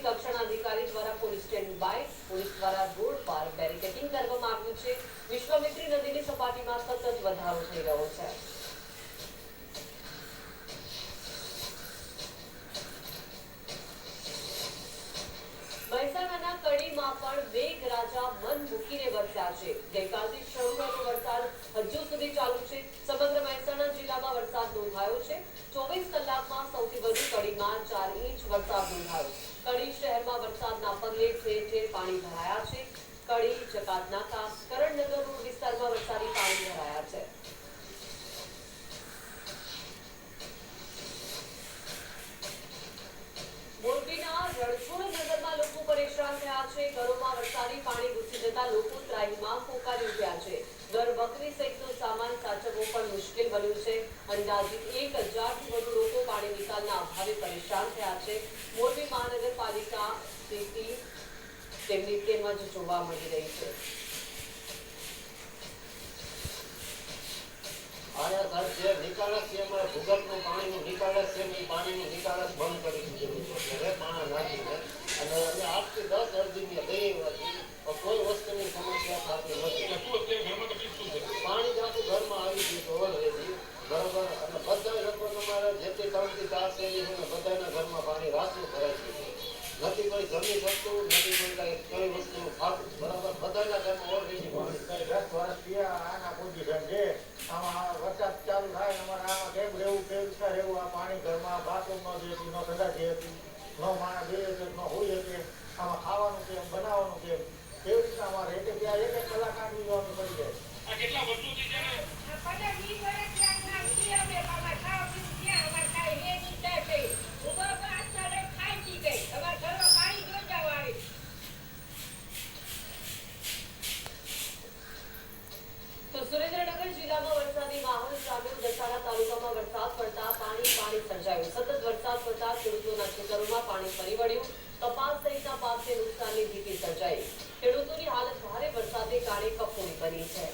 PCC કક્ષાના અધિકારી દ્વારા પોલીસ સ્ટેન્ડ બાય પોલીસ દ્વારા રોડ પર બેરિકેડિંગ કરવામાં આવ્યું છે। વિશ્વામિત્રી નદીની સપાટીમાં સતત વધારો થઈ રહ્યો છે। મહેસાણાના કડીમાં પણ મેઘરાજા મન મૂકીને વરસ્યા છે। ગઈકાલથી શરૂ થયેલો વરસાદ હજુ સુધી ચાલુ છે। સમગ્ર મહેસાણા જિલ્લામાં વરસાદ નોંધાયો છે। 24 કલાકમાં સૌથી વધુ કડીમાં 4 ઇંચ વરસાદ નોંધાયો। કડી શહેરમાં વરસાદના પગલે ઠેર ઠેર પાણી ભરાયા છે। કડી, જકાતનાકા, કરણનગર રોડ વિસ્તારમાં વરસાદી પાણી ભરાયા છે। મોરબીના રણછોડ નગરમાં લોકો પરેશાન થયા છે। ઘરોમાં વરસાદી પાણી ઘૂસી જતા લોકો ત્રાહીમામ પોકારી ઉઠ્યા છે। ઘર બકરી સહિતનો સામાન સાચવવો પણ મુશ્કેલ બન્યું છે। અંદાજિત 1000થી વધુ લોકો પાણી નિકાલના અભાવે પરેશાન થયા છે। મોરબી મહાનગરપાલિકા સ્થિતિ તેમની તેમજ જોવા મળી રહી છે। આયા સાહેબ જે નિકાલસ છે અમારે ભૂગર્ભનું પાણીનું નિકાલસ છે એ પાણીનું નિકાલસ બંધ કરી દીધેલું છે એટલે પાણા નાખીને અને અમે 8 થી 10 અરજીની દઈ કોઈ વસ્તુની સમસ્યા થતી નથી। પાણી જ આખું ઘરમાં આવી ગયું તો ઓલરેડી બરોબર અને બધા લોકો તમારે જે તે 3 થી 4 શેરી છે ને બધાના ઘરમાં પાણી રાસું ભરાઈ ગયું નથી કોઈ જમી શકતું નથી કોઈ કઈ વસ્તુનું ખાતું બરાબર બધાના ઘરમાં ઓલરેડી પાણી 10 વર્ષથી આના પોઝિશન છે। આમાં વરસાદ ચાલુ થાય અમારે આમાં કેમ રહેવું કેવી રીતના રહેવું આ પાણી ઘરમાં બાથરૂમમાં જે હતી ન સંડાસી હતી ન માણસ બે ન હોઈ શકે આમાં ખાવાનું કેમ બનાવવાનું કેમ કેવી રીતના અમારે એટલે ત્યાં 1 કલાક કાઢી જવાનું પડી જાય। આ કેટલા વર્ષોથી છે ને 15-20 વર્ષથી અમે ખાવા પીવું ત્યાં અમારે કાંઈ હે નહીં થાય છે ઉભા પર અત્યારે ખાઈ જી ગઈ અમારા ઘરમાં પાણી જોઈ જાવ આવે। તો સુરેન્દ્રનગર જિલ્લામાં વરસાદી માહોલ જામ્યો। દસાડા તાલુકામાં વરસાદ પડતા પાણી સર્જાયું। સતત વરસાદ પડતા ખેડૂતોના ખેતરોમાં પાણી ફરી વળ્યું। કપાસ સહિતના પાકને નુકસાનની ભીતિ સર્જાઈ। ખેડૂતોની હાલત ભારે વરસાદને કારણે કફોડી બની છે।